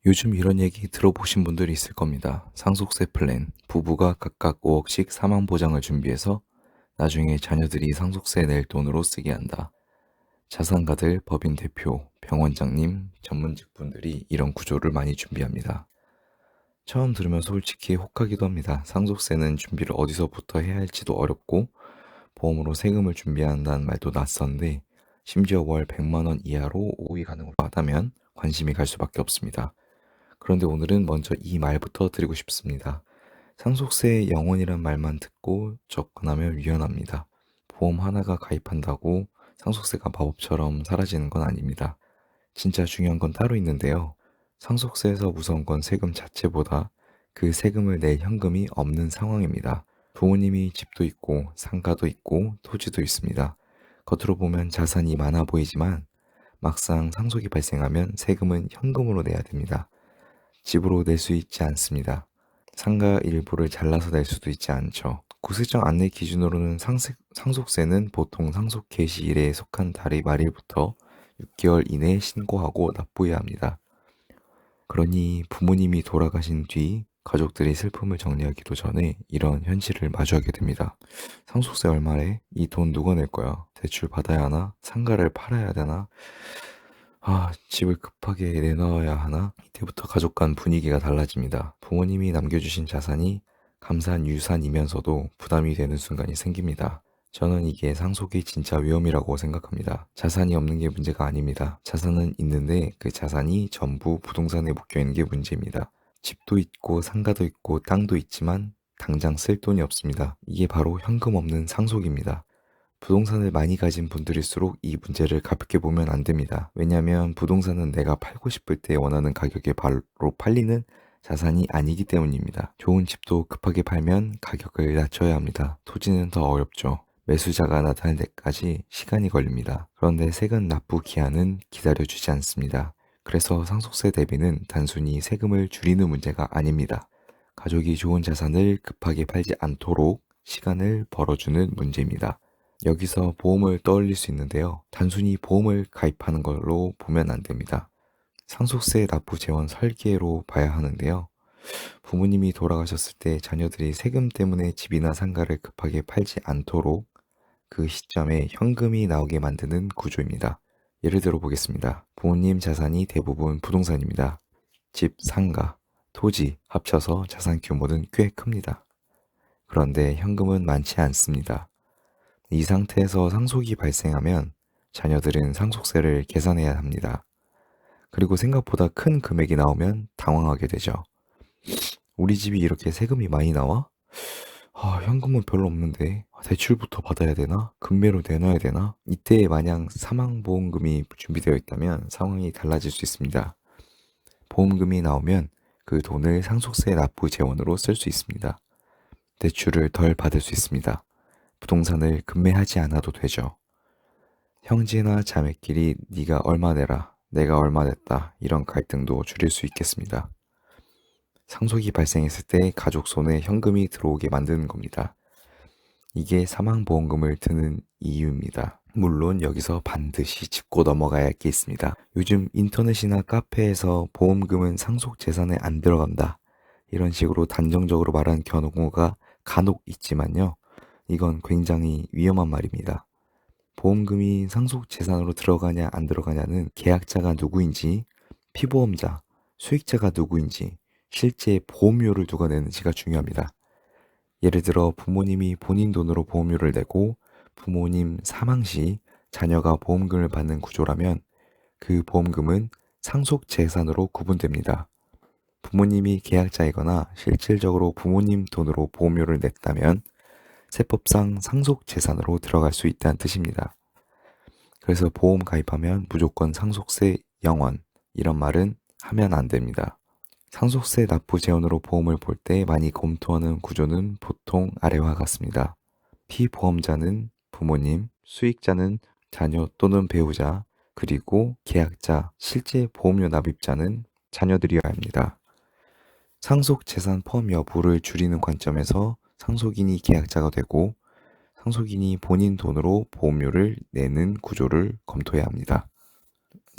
요즘 이런 얘기 들어보신 분들이 있을 겁니다. 상속세 플랜, 부부가 각각 5억씩 사망 보장을 준비해서 나중에 자녀들이 상속세 낼 돈으로 쓰게 한다. 자산가들, 법인 대표, 병원장님, 전문직 분들이 이런 구조를 많이 준비합니다. 처음 들으면 솔직히 혹하기도 합니다. 상속세는 준비를 어디서부터 해야 할지도 어렵고 보험으로 세금을 준비한다는 말도 낯선데 심지어 월 100만 원 이하로 오이 가능으로 하다면 관심이 갈 수밖에 없습니다. 그런데 오늘은 먼저 이 말부터 드리고 싶습니다. 상속세의 영원이란 말만 듣고 접근하면 위험합니다. 보험 하나가 가입한다고 상속세가 마법처럼 사라지는 건 아닙니다. 진짜 중요한 건 따로 있는데요. 상속세에서 무서운 건 세금 자체보다 그 세금을 낼 현금이 없는 상황입니다. 부모님이 집도 있고 상가도 있고 토지도 있습니다. 겉으로 보면 자산이 많아 보이지만 막상 상속이 발생하면 세금은 현금으로 내야 됩니다. 집으로 낼 수 있지 않습니다. 상가 일부를 잘라서 낼 수도 있지 않죠. 구세청 안내 기준으로는 상속세는 보통 상속 개시일에 속한 달의 말일부터 6개월 이내에 신고하고 납부해야 합니다. 그러니 부모님이 돌아가신 뒤 가족들이 슬픔을 정리하기도 전에 이런 현실을 마주하게 됩니다. 상속세 얼마래? 이 돈 누가 낼 거야? 대출 받아야 하나? 상가를 팔아야 되나? 집을 급하게 내놔야 하나? 이때부터 가족 간 분위기가 달라집니다. 부모님이 남겨주신 자산이 감사한 유산이면서도 부담이 되는 순간이 생깁니다. 저는 이게 상속의 진짜 위험이라고 생각합니다. 자산이 없는 게 문제가 아닙니다. 자산은 있는데 그 자산이 전부 부동산에 묶여 있는 게 문제입니다. 집도 있고 상가도 있고 땅도 있지만 당장 쓸 돈이 없습니다. 이게 바로 현금 없는 상속입니다. 부동산을 많이 가진 분들일수록 이 문제를 가볍게 보면 안 됩니다. 왜냐하면 부동산은 내가 팔고 싶을 때 원하는 가격에 바로 팔리는 자산이 아니기 때문입니다. 좋은 집도 급하게 팔면 가격을 낮춰야 합니다. 토지는 더 어렵죠. 매수자가 나타날 때까지 시간이 걸립니다. 그런데 세금 납부 기한은 기다려주지 않습니다. 그래서 상속세 대비는 단순히 세금을 줄이는 문제가 아닙니다. 가족이 좋은 자산을 급하게 팔지 않도록 시간을 벌어주는 문제입니다. 여기서 보험을 떠올릴 수 있는데요. 단순히 보험을 가입하는 걸로 보면 안 됩니다. 상속세 납부 재원 설계로 봐야 하는데요. 부모님이 돌아가셨을 때 자녀들이 세금 때문에 집이나 상가를 급하게 팔지 않도록 그 시점에 현금이 나오게 만드는 구조입니다. 예를 들어 보겠습니다. 부모님 자산이 대부분 부동산입니다. 집, 상가, 토지 합쳐서 자산 규모는 꽤 큽니다. 그런데 현금은 많지 않습니다. 이 상태에서 상속이 발생하면 자녀들은 상속세를 계산해야 합니다. 그리고 생각보다 큰 금액이 나오면 당황하게 되죠. 우리 집이 이렇게 세금이 많이 나와? 현금은 별로 없는데 대출부터 받아야 되나? 금매로 내놔야 되나? 이때 만약 사망보험금이 준비되어 있다면 상황이 달라질 수 있습니다. 보험금이 나오면 그 돈을 상속세 납부 재원으로 쓸 수 있습니다. 대출을 덜 받을 수 있습니다. 부동산을 급매하지 않아도 되죠. 형제나 자매끼리 네가 얼마 내라, 내가 얼마 냈다 이런 갈등도 줄일 수 있겠습니다. 상속이 발생했을 때 가족 손에 현금이 들어오게 만드는 겁니다. 이게 사망보험금을 드는 이유입니다. 물론 여기서 반드시 짚고 넘어가야 할 게 있습니다. 요즘 인터넷이나 카페에서 보험금은 상속 재산에 안 들어간다. 이런 식으로 단정적으로 말하는 경우가 간혹 있지만요. 이건 굉장히 위험한 말입니다. 보험금이 상속 재산으로 들어가냐 안 들어가냐는 계약자가 누구인지, 피보험자, 수익자가 누구인지, 실제 보험료를 누가 내는지가 중요합니다. 예를 들어 부모님이 본인 돈으로 보험료를 내고 부모님 사망 시 자녀가 보험금을 받는 구조라면 그 보험금은 상속 재산으로 구분됩니다. 부모님이 계약자이거나 실질적으로 부모님 돈으로 보험료를 냈다면 세법상 상속 재산으로 들어갈 수 있다는 뜻입니다. 그래서 보험 가입하면 무조건 상속세 영원 이런 말은 하면 안 됩니다. 상속세 납부 재원으로 보험을 볼 때 많이 검토하는 구조는 보통 아래와 같습니다. 피보험자는 부모님, 수익자는 자녀 또는 배우자, 그리고 계약자, 실제 보험료 납입자는 자녀들이어야 합니다. 상속 재산 포함 여부를 줄이는 관점에서 상속인이 계약자가 되고 상속인이 본인 돈으로 보험료를 내는 구조를 검토해야 합니다.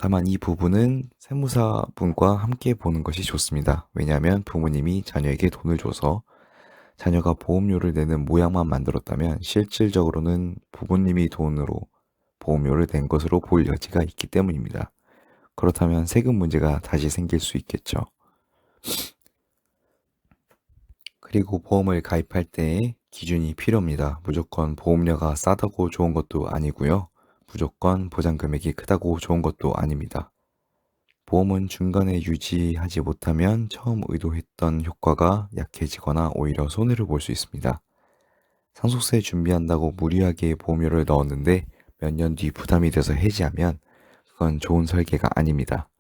다만 이 부분은 세무사분과 함께 보는 것이 좋습니다. 왜냐하면 부모님이 자녀에게 돈을 줘서 자녀가 보험료를 내는 모양만 만들었다면 실질적으로는 부모님이 돈으로 보험료를 낸 것으로 볼 여지가 있기 때문입니다. 그렇다면 세금 문제가 다시 생길 수 있겠죠. 그리고 보험을 가입할 때 기준이 필요합니다. 무조건 보험료가 싸다고 좋은 것도 아니고요. 무조건 보장 금액이 크다고 좋은 것도 아닙니다. 보험은 중간에 유지하지 못하면 처음 의도했던 효과가 약해지거나 오히려 손해를 볼 수 있습니다. 상속세 준비한다고 무리하게 보험료를 넣었는데 몇 년 뒤 부담이 돼서 해지하면 그건 좋은 설계가 아닙니다.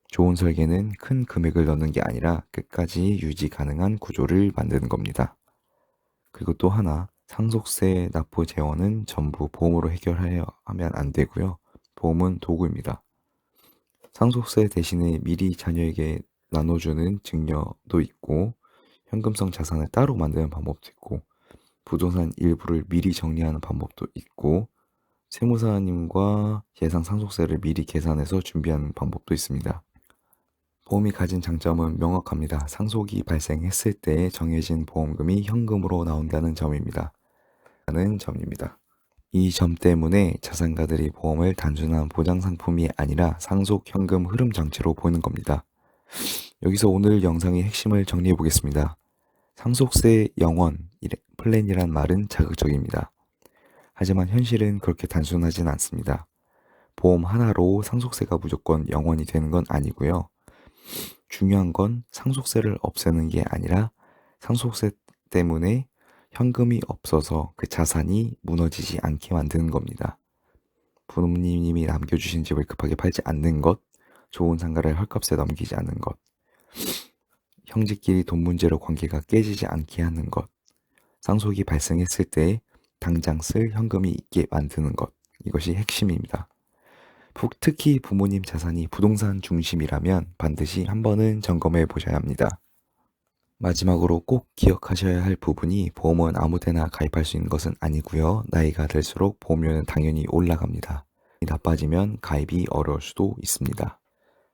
좋은 설계는 큰 금액을 넣는 게 아니라 끝까지 유지 가능한 구조를 만드는 겁니다. 그리고 또 하나, 상속세 납부 재원은 전부 보험으로 해결하려 하면 안 되고요. 보험은 도구입니다. 상속세 대신에 미리 자녀에게 나눠주는 증여도 있고, 현금성 자산을 따로 만드는 방법도 있고, 부동산 일부를 미리 정리하는 방법도 있고, 세무사님과 예상 상속세를 미리 계산해서 준비하는 방법도 있습니다. 보험이 가진 장점은 명확합니다. 상속이 발생했을 때 정해진 보험금이 현금으로 나온다는 점입니다. 이 점 때문에 자산가들이 보험을 단순한 보장 상품이 아니라 상속 현금 흐름 장치로 보는 겁니다. 여기서 오늘 영상의 핵심을 정리해 보겠습니다. 상속세 영원 플랜이란 말은 자극적입니다. 하지만 현실은 그렇게 단순하진 않습니다. 보험 하나로 상속세가 무조건 영원이 되는 건 아니고요. 중요한 건 상속세를 없애는 게 아니라 상속세 때문에 현금이 없어서 그 자산이 무너지지 않게 만드는 겁니다. 부모님이 남겨주신 집을 급하게 팔지 않는 것, 좋은 상가를 헐값에 넘기지 않는 것, 형제끼리 돈 문제로 관계가 깨지지 않게 하는 것, 상속이 발생했을 때 당장 쓸 현금이 있게 만드는 것, 이것이 핵심입니다. 특히 부모님 자산이 부동산 중심이라면 반드시 한 번은 점검해 보셔야 합니다. 마지막으로 꼭 기억하셔야 할 부분이 보험은 아무 데나 가입할 수 있는 것은 아니고요. 나이가 들수록 보험료는 당연히 올라갑니다. 나빠지면 가입이 어려울 수도 있습니다.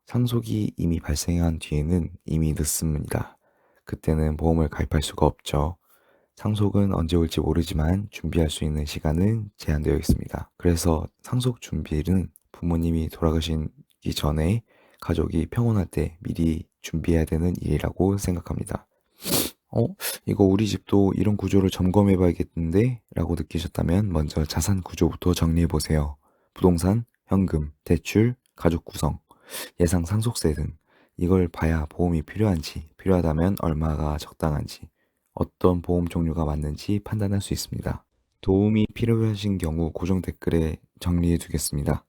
상속이 이미 발생한 뒤에는 이미 늦습니다. 그때는 보험을 가입할 수가 없죠. 상속은 언제 올지 모르지만 준비할 수 있는 시간은 제한되어 있습니다. 그래서 상속 준비는 부모님이 돌아가시기 전에 가족이 평온할 때 미리 준비해야 되는 일이라고 생각합니다. 이거 우리 집도 이런 구조를 점검해 봐야겠는데? 라고 느끼셨다면 먼저 자산 구조부터 정리해 보세요. 부동산, 현금, 대출, 가족 구성, 예상 상속세 등 이걸 봐야 보험이 필요한지, 필요하다면 얼마가 적당한지, 어떤 보험 종류가 맞는지 판단할 수 있습니다. 도움이 필요하신 경우 고정 댓글에 정리해 두겠습니다.